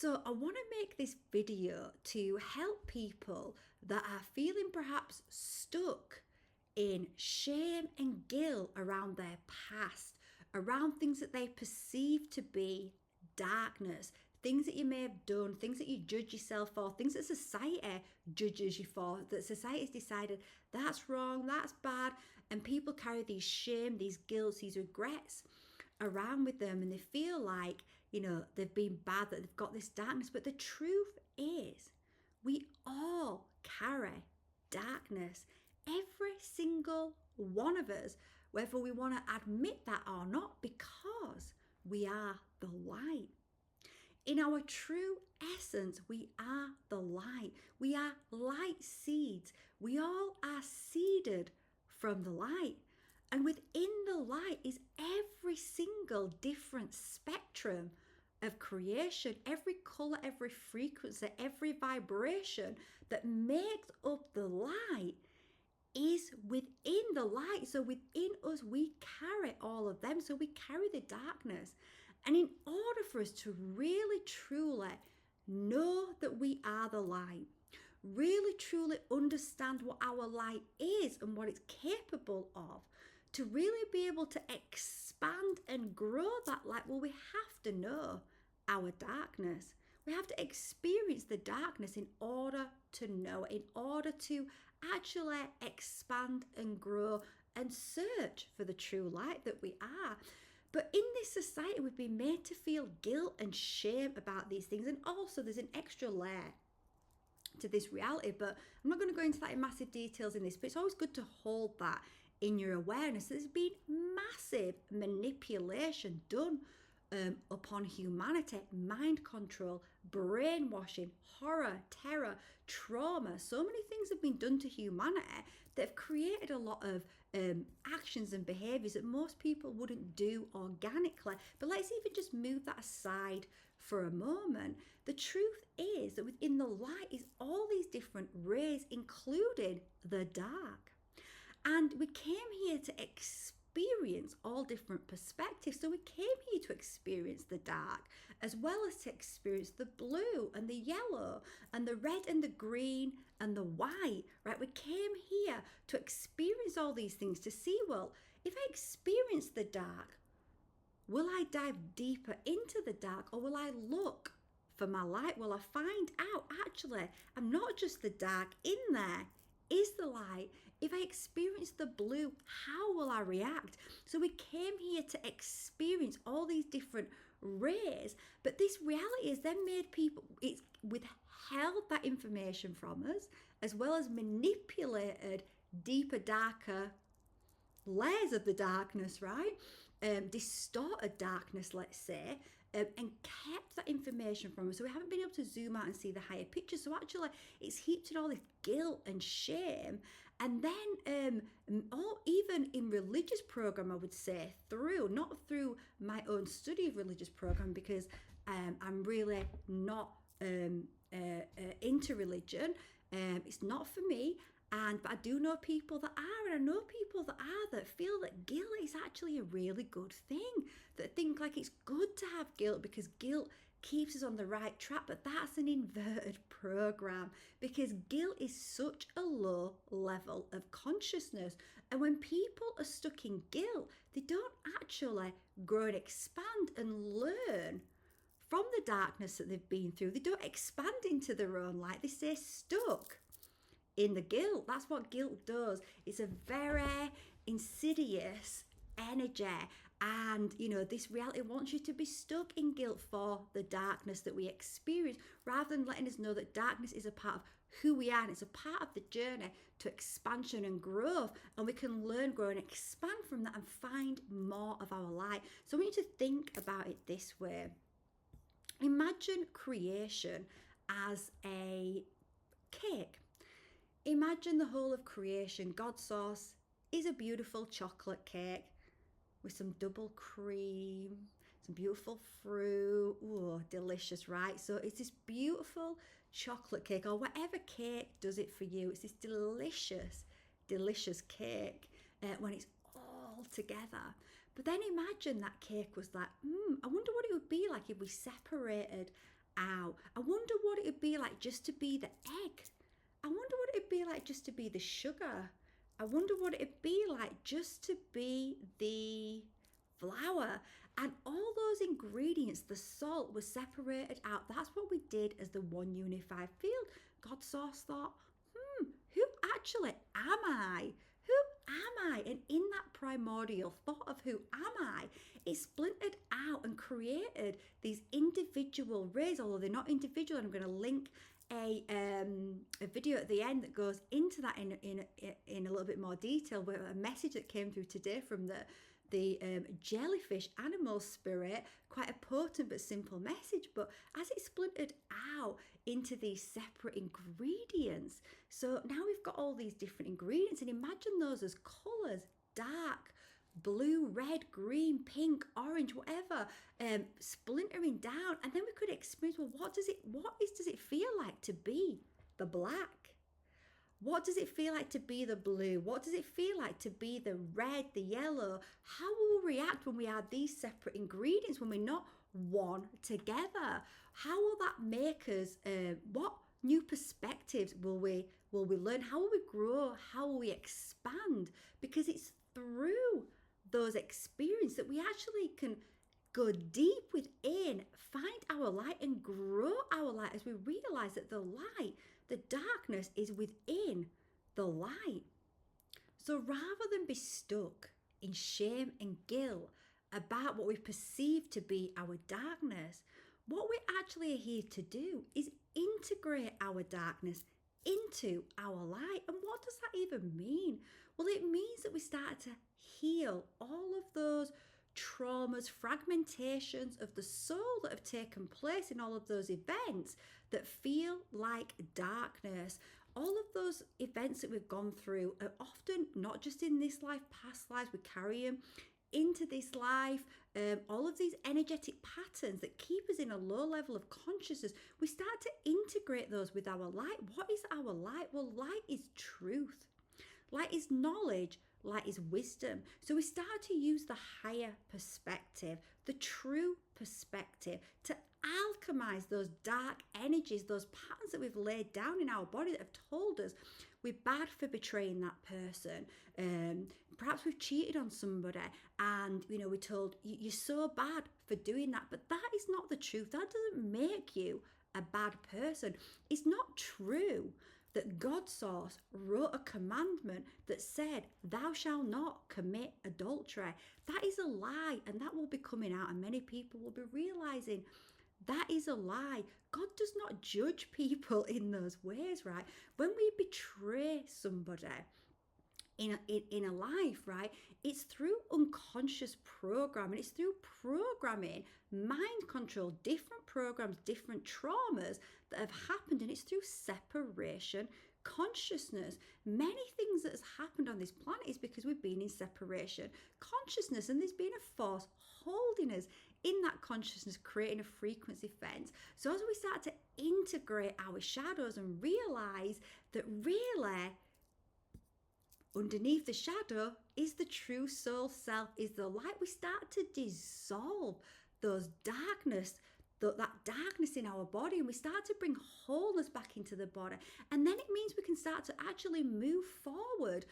So I want to make this video to help people that are feeling perhaps stuck in shame and guilt around their past, around things that they perceive to be darkness, things that you may have done, things that you judge yourself for, things that society judges you for, that society's decided that's wrong, that's bad, and people carry these shame, these guilt, these regrets around with them, and they feel like, they've been bad, that they've got this darkness. But the truth is, we all carry darkness, every single one of us, whether we want to admit that or not, because we are the light. In our true essence, we are the light. We are light seeds. We all are seeded from the light. And within the light is every single different spectrum of creation, every color, every frequency, every vibration that makes up the light is within the light. So within us, we carry all of them. So we carry the darkness. And in order for us to really, truly know that we are the light, really, truly understand what our light is and what it's capable of, to really be able to expand and grow that light, well, we have to know our darkness. We have to experience the darkness in order to know it, in order to actually expand and grow and search for the true light that we are. But in this society, we've been made to feel guilt and shame about these things. And also there's an extra layer to this reality, but I'm not going to go into that in massive details in this, but it's always good to hold that in your awareness. There's been massive manipulation done upon humanity, mind control, brainwashing, horror, terror, trauma. So many things have been done to humanity that have created a lot of actions and behaviors that most people wouldn't do organically. But let's even just move that aside for a moment. The truth is that within the light is all these different rays, including the dark. And we came here to experience all different perspectives. So we came here to experience the dark, as well as to experience the blue and the yellow and the red and the green and the white, right? We came here to experience all these things, to see, well, if I experience the dark, will I dive deeper into the dark, or will I look for my light? Will I find out, actually, I'm not just the dark, in there is the light. If I experience the blue, how will I react? So we came here to experience all these different rays, but this reality has then made people, it's withheld that information from us, as well as manipulated deeper, darker layers of the darkness, right? Distorted darkness, let's say, and kept that information from us. So we haven't been able to zoom out and see the higher picture. So actually, it's heaped in all this guilt and shame. And then, even in religious program, I would say, not through my own study of religious program, because I'm really not into religion. It's not for me. But I do know people that are, and I know people that feel that guilt is actually a really good thing, that think like it's good to have guilt because guilt keeps us on the right track. But that's an inverted program, because guilt is such a low level of consciousness. And when people are stuck in guilt, they don't actually grow and expand and learn from the darkness that they've been through. They don't expand into their own light. They stay stuck in the guilt. That's what guilt does. It's a very insidious energy, and this reality wants you to be stuck in guilt for the darkness that we experience, rather than letting us know that darkness is a part of who we are, and it's a part of the journey to expansion and growth, and we can learn, grow, and expand from that and find more of our light. So I want you to think about it this way. Imagine creation as a cake. Imagine the whole of creation. God's sauce is a beautiful chocolate cake with some double cream, some beautiful fruit. Oh, delicious, right? So it's this beautiful chocolate cake, or whatever cake does it for you. It's this delicious, delicious cake when it's all together. But then imagine that cake was like, I wonder what it would be like if we separated out. I wonder what it would be like just to be the egg. I wonder what it'd be like just to be the sugar. I wonder what it'd be like just to be the flour. And all those ingredients, the salt was separated out. That's what we did as the one unified field. God source thought, who actually am I? Who am I? And in that primordial thought of who am I, it splintered out and created these individual rays, although they're not individual. And I'm going to link a video at the end that goes into that in a little bit more detail, where a message that came through today from the jellyfish animal spirit, quite a potent but simple message. But as it splintered out into these separate ingredients, so now we've got all these different ingredients, and imagine those as colors: dark blue, red, green, pink, orange, whatever, splintering down. And then we could experience, well, what does it feel like to be the black? What does it feel like to be the blue? What does it feel like to be the red, the yellow? How will we react when we add these separate ingredients, when we're not one together? How will that make us, what new perspectives will we learn? How will we grow? How will we expand? Because it's through those experiences that we actually can go deep within, find our light and grow our light, as we realize that the light, the darkness is within the light. So rather than be stuck in shame and guilt about what we perceive to be our darkness, what we actually are here to do is integrate our darkness into our light. And what does that even mean? Well, it means that we start to heal all of those traumas, fragmentations of the soul that have taken place in all of those events that feel like darkness. All of those events that we've gone through are often not just in this life, past lives, we carry them into this life. All of these energetic patterns that keep us in a low level of consciousness, we start to integrate those with our light. What is our light? Well, light is truth. Light is knowledge. Light is wisdom. So we start to use the higher perspective, the true perspective, to alchemize those dark energies, those patterns that we've laid down in our body that have told us we're bad for betraying that person. Perhaps we've cheated on somebody, and we're told you're so bad for doing that. But that is not the truth. That doesn't make you a bad person. It's not true that God source wrote a commandment that said, thou shalt not commit adultery. That is a lie, and that will be coming out, and many people will be realizing that is a lie. God does not judge people in those ways, right? When we betray somebody in a life, right, it's through unconscious programming. It's through programming, mind control, different programs, different traumas that have happened, and it's through separation consciousness. Many things that has happened on this planet is because we've been in separation consciousness, and there's been a force holding us in that consciousness, creating a frequency fence. So as we start to integrate our shadows and realize that really underneath the shadow is the true soul self, is the light, we start to dissolve those darkness, that darkness in our body, and we start to bring wholeness back into the body. And then it means we can start to actually move forward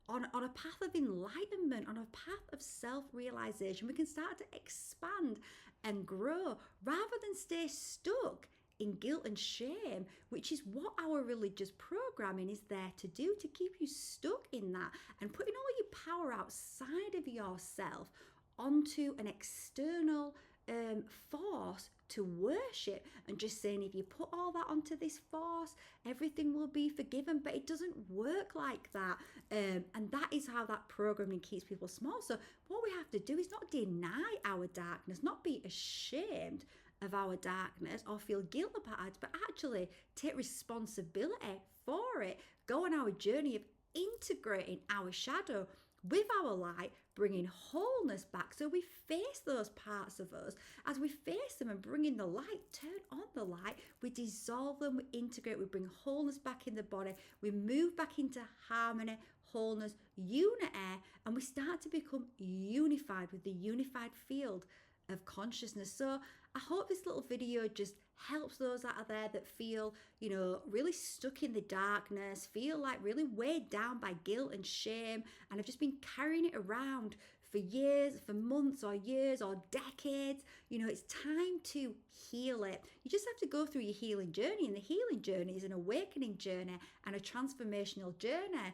on a path of enlightenment, on a path of self-realization. We can start to expand and grow rather than stay stuck in guilt and shame, which is what our religious programming is there to do, to keep you stuck in that and putting all your power outside of yourself onto an external force to worship, and just saying, if you put all that onto this force, everything will be forgiven. But it doesn't work like that, and that is how that programming keeps people small. So what we have to do is not deny our darkness, not be ashamed of our darkness or feel guilt about it, but actually take responsibility for it. Go on our journey of integrating our shadow with our light, bringing wholeness back. So we face those parts of us. As we face them and bring in the light, turn on the light, we dissolve them, we integrate, we bring wholeness back in the body, we move back into harmony, wholeness, unity, and we start to become unified with the unified field of consciousness. So I hope this little video just helps those out there that feel, really stuck in the darkness, feel like really weighed down by guilt and shame, and have just been carrying it around for years, for months or years or decades. It's time to heal it. You just have to go through your healing journey, and the healing journey is an awakening journey and a transformational journey.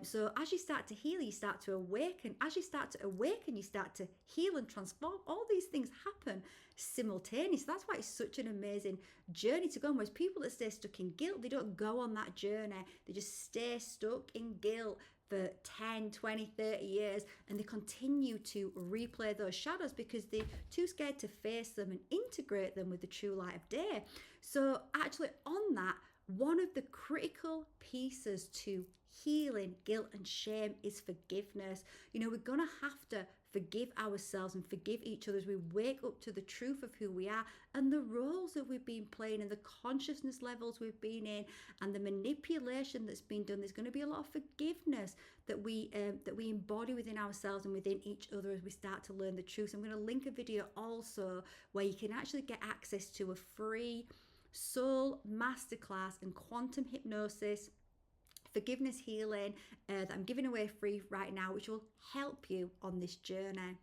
So as you start to heal, you start to awaken. As you start to awaken, you start to heal and transform. All these things happen simultaneously. That's why it's such an amazing journey to go on. Whereas people that stay stuck in guilt, they don't go on that journey. They just stay stuck in guilt for 10, 20, 30 years, and they continue to replay those shadows because they're too scared to face them and integrate them with the true light of day. So actually on that, one of the critical pieces to healing guilt and shame is forgiveness. We're going to have to forgive ourselves and forgive each other as we wake up to the truth of who we are and the roles that we've been playing and the consciousness levels we've been in and the manipulation that's been done. There's going to be a lot of forgiveness that we embody within ourselves and within each other as we start to learn the truth. I'm going to link a video also where you can actually get access to a free soul masterclass and quantum hypnosis forgiveness healing that I'm giving away free right now, which will help you on this journey.